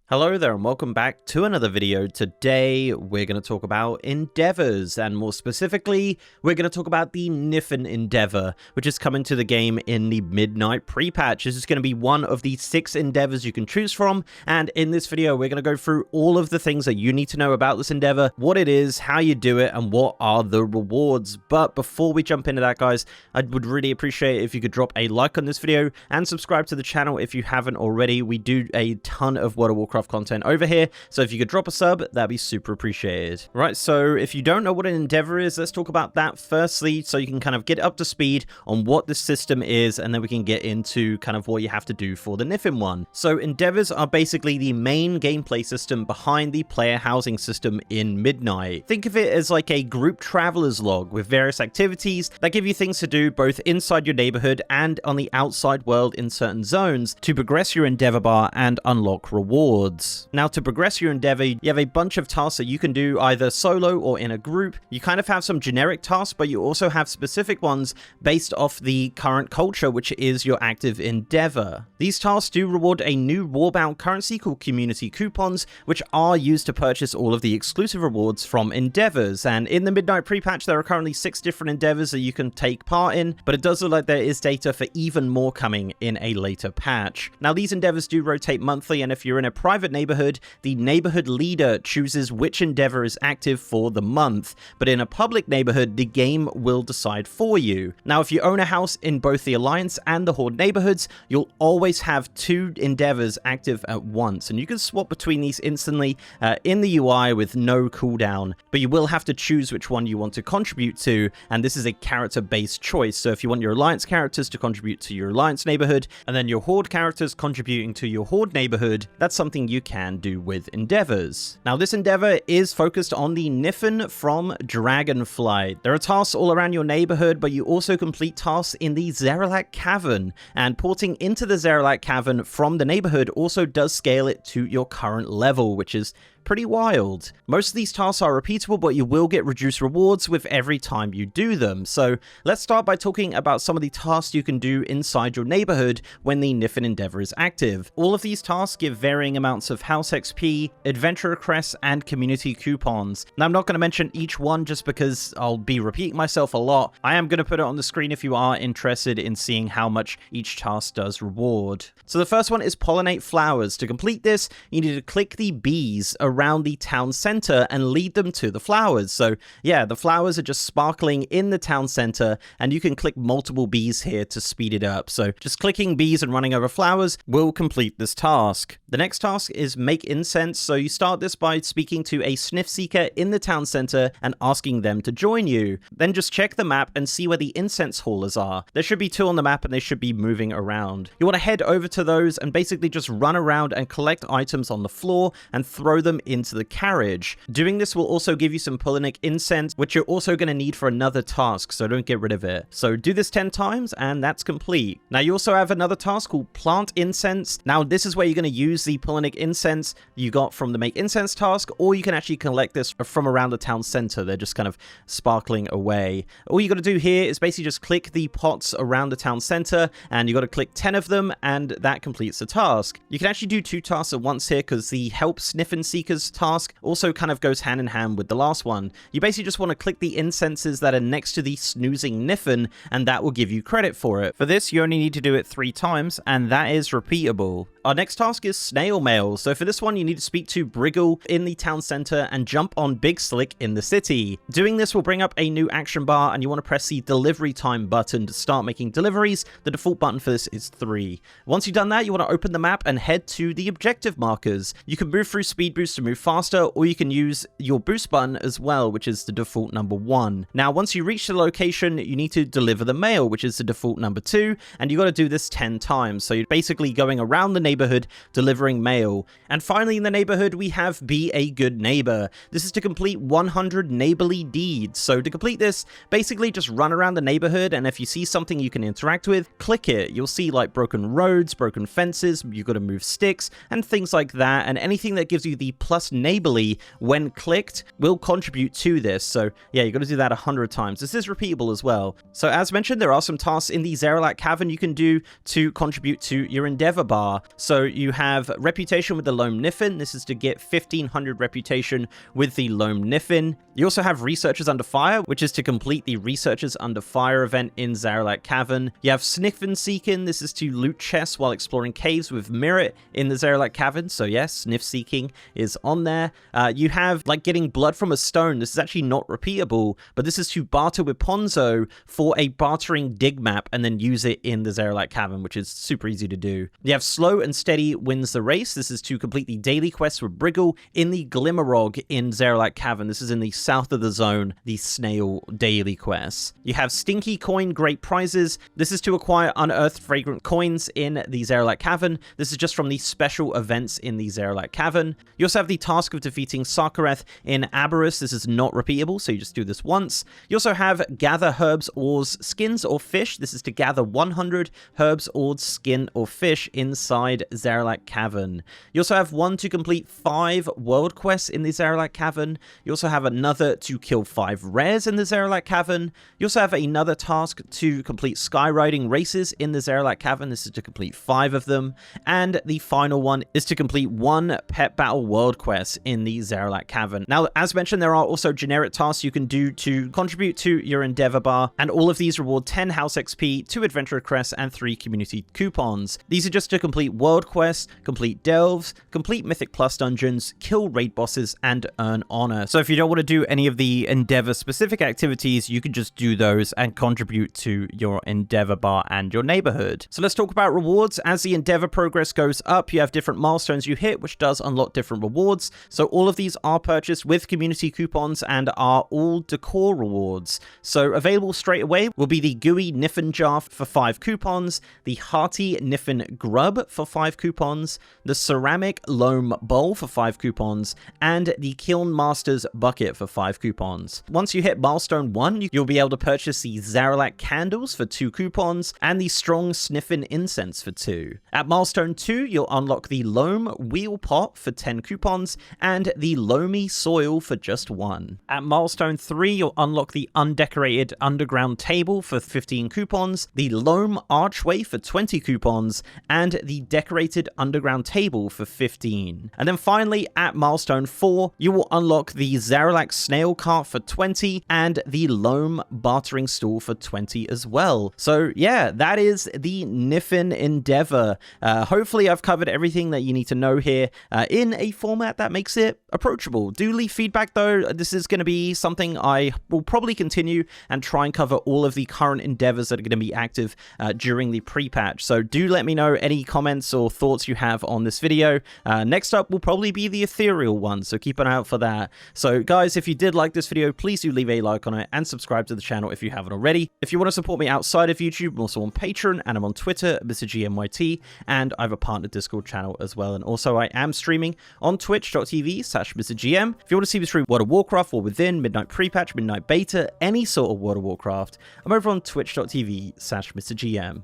Hello there and welcome back to another video. Today we're going to talk about endeavors, and more specifically we're going to talk about the Niffen endeavor, which is coming to the game in the midnight pre-patch. This is going to be one of the 6 endeavors you can choose from, and in this video we're going to go through all of the things that you need to know about this endeavor, what it is, how you do it, and what are the rewards. But before we jump into that, guys, I would really appreciate it if you could drop a like on this video and subscribe to the channel if you haven't already. We do a ton of World of Warcraft content over here, so if you could drop a sub, that'd be super appreciated. Right, so if you don't know what an endeavor is, let's talk about that firstly, so you can kind of get up to speed on what the system is, and then we can get into kind of what you have to do for the Niffen one. So endeavors are basically the main gameplay system behind the player housing system in Midnight. Think of it as like a group traveler's log with various activities that give you things to do both inside your neighborhood and on the outside world in certain zones to progress your endeavor bar and unlock rewards. Now, to progress your endeavor, you have a bunch of tasks that you can do either solo or in a group. You kind of have some generic tasks, but you also have specific ones based off the current culture, which is your active endeavor. These tasks do reward a new warbound currency called community coupons, which are used to purchase all of the exclusive rewards from endeavors. And in the Midnight pre-patch, there are currently 6 different endeavors that you can take part in, but it does look like there is data for even more coming in a later patch. Now, these endeavors do rotate monthly, and if you're in a private neighborhood, the neighborhood leader chooses which endeavor is active for the month, but in a public neighborhood, the game will decide for you. Now, if you own a house in both the Alliance and the Horde neighborhoods, you'll always have 2 endeavors active at once, and you can swap between these instantly in the UI with no cooldown, but you will have to choose which one you want to contribute to, and this is a character-based choice. So if you want your Alliance characters to contribute to your Alliance neighborhood, and then your Horde characters contributing to your Horde neighborhood, that's something you can do with endeavors. Now, this endeavor is focused on the Niffen from Dragonflight. There are tasks all around your neighborhood, but you also complete tasks in the Zeralak Cavern, and porting into the Zeralak Cavern from the neighborhood also does scale it to your current level, which is pretty wild. Most of these tasks are repeatable, but you will get reduced rewards with every time you do them. So let's start by talking about some of the tasks you can do inside your neighborhood when the Niffen endeavor is active. All of these tasks give varying amounts of house XP, adventurer crests, and community coupons. Now, I'm not going to mention each one just because I'll be repeating myself a lot. I am going to put it on the screen if you are interested in seeing how much each task does reward. So the first one is pollinate flowers. To complete this, you need to click the bees around the town center and lead them to the flowers. So yeah, the flowers are just sparkling in the town center, and you can click multiple bees here to speed it up. So just clicking bees and running over flowers will complete this task. The next task is make incense. So you start this by speaking to a sniff seeker in the town center and asking them to join you. Then just check the map and see where the incense haulers are. There should be 2 on the map and they should be moving around. You want to head over to those and basically just run around and collect items on the floor and throw them into the carriage. Doing this will also give you some Polinic incense, which you're also going to need for another task, so don't get rid of it. So do this 10 times and that's complete. Now, you also have another task called plant incense. Now, this is where you're going to use the Polinic incense you got from the make incense task, or you can actually collect this from around the town center. They're just kind of sparkling away. All you got to do here is basically just click the pots around the town center, and you got to click 10 of them, and that completes the task. You can actually do 2 tasks at once here, because the help Niffen seekers task also kind of goes hand in hand with the last one. You basically just want to click the incenses that are next to the snoozing Niffen, and that will give you credit for it. For this, you only need to do it 3 times, and that is repeatable. Our next task is snail mail. So for this one, you need to speak to Briggle in the town center and jump on Big Slick in the city. Doing this will bring up a new action bar, and you want to press the delivery time button to start making deliveries. The default button for this is 3. Once you've done that, you want to open the map and head to the objective markers. You can move through speed boost to move faster, or you can use your boost button as well, which is the default number 1. Now, once you reach the location, you need to deliver the mail, which is the default number 2, and you got to do this 10 times. So you're basically going around the neighborhood delivering mail. And finally, in the neighborhood, we have Be a Good Neighbor. This is to complete 100 neighborly deeds. So to complete this, basically just run around the neighborhood, and if you see something you can interact with, click it. You'll see like broken roads, broken fences, you've got to move sticks, and things like that, and anything that gives you the plus neighborly when clicked will contribute to this. So yeah, you got to do that 100 times. This is repeatable as well. So as mentioned, there are some tasks in the Zeralak Cavern you can do to contribute to your endeavor bar. So you have reputation with the lone Niffen. This is to get 1500 reputation with the lone Niffen. You also have researchers under fire, which is to complete the researchers under fire event in Zaralak Cavern. You have Sniffen Seeking. This is to loot chests while exploring caves with Mirror in the Zaralak Cavern. So yes, Sniff Seeking is on there. You have like getting blood from a stone. This is actually not repeatable, but this is to barter with Ponzo for a bartering dig map and then use it in the Zaralak Cavern, which is super easy to do. You have Slow and Steady Wins the Race. This is to complete the daily quest with Briggle in the Glimmerog in Zaralak Cavern. This is in the south of the zone, the snail daily quest. You have Stinky Coin Great Prizes. This is to acquire unearthed fragrant coins in the Zaralak Cavern. This is just from the special events in the Zaralak Cavern. You also have the task of defeating Sarkareth in Aberus. This is not repeatable, so you just do this once. You also have Gather Herbs, Ores, Skins, or Fish. This is to gather 100 herbs, ores, skin, or fish inside Zaralak Cavern. You also have one to complete 5 world quests in the Zaralak Cavern. You also have another to kill 5 rares in the Zaralak Cavern. You also have another task to complete skywriting races in the Zaralak Cavern. This is to complete 5 of them. And the final one is to complete 1 pet battle world quest in the Zaralak Cavern. Now, as mentioned, there are also generic tasks you can do to contribute to your Endeavor bar, and all of these reward 10 house XP, 2 adventurer crests, and 3 community coupons. These are just to complete world quests, complete delves, complete Mythic Plus dungeons, kill raid bosses, and earn honor. So if you don't want to do any of the Endeavor specific activities, you can just do those and contribute to your Endeavor bar and your neighborhood. So let's talk about rewards. As the Endeavor progress goes up, you have different milestones you hit, which does unlock different rewards. So all of these are purchased with community coupons and are all decor rewards. So available straight away will be the Gooey Niffen Jar for 5 coupons, the Hearty Niffen Grub for 5 coupons, the Ceramic Loam Bowl for 5 coupons, and the Kiln Master's Bucket for 5 coupons. Once you hit milestone 1, you'll be able to purchase the Zaralak Candles for 2 coupons and the Strong Sniffin Incense for 2. At milestone 2, you'll unlock the Loam Wheel Pot for 10 coupons and the Loamy Soil for just 1. At milestone 3, you'll unlock the Undecorated Underground Table for 15 coupons, the Loam Archway for 20 coupons, and the Decorated Underground Table for 15. And then finally, at milestone 4, you will unlock the Zaralak Snail Cart for 20 and the Loam Bartering Stool for 20 as well. So yeah, that is the Niffen Endeavor. Hopefully I've covered everything that you need to know here in a format that makes it approachable. Do leave feedback though. This is going to be something I will probably continue and try and cover all of the current endeavors that are going to be active during the pre-patch. So do let me know any comments or thoughts you have on this video. Next up will probably be the ethereal one, so keep an eye out for that. So guys, if you did like this video, please do leave a like on it and subscribe to the channel if you haven't already. If you want to support me outside of YouTube, I'm also on Patreon and I'm on Twitter, MrGMYT, and I have a partner Discord channel as well. And also I am streaming on twitch.tv/MrGM. If you want to see me stream World of Warcraft, War Within, Midnight Pre-Patch, Midnight Beta, any sort of World of Warcraft, I'm over on twitch.tv/MrGM.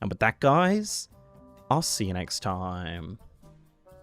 And with that, guys, I'll see you next time.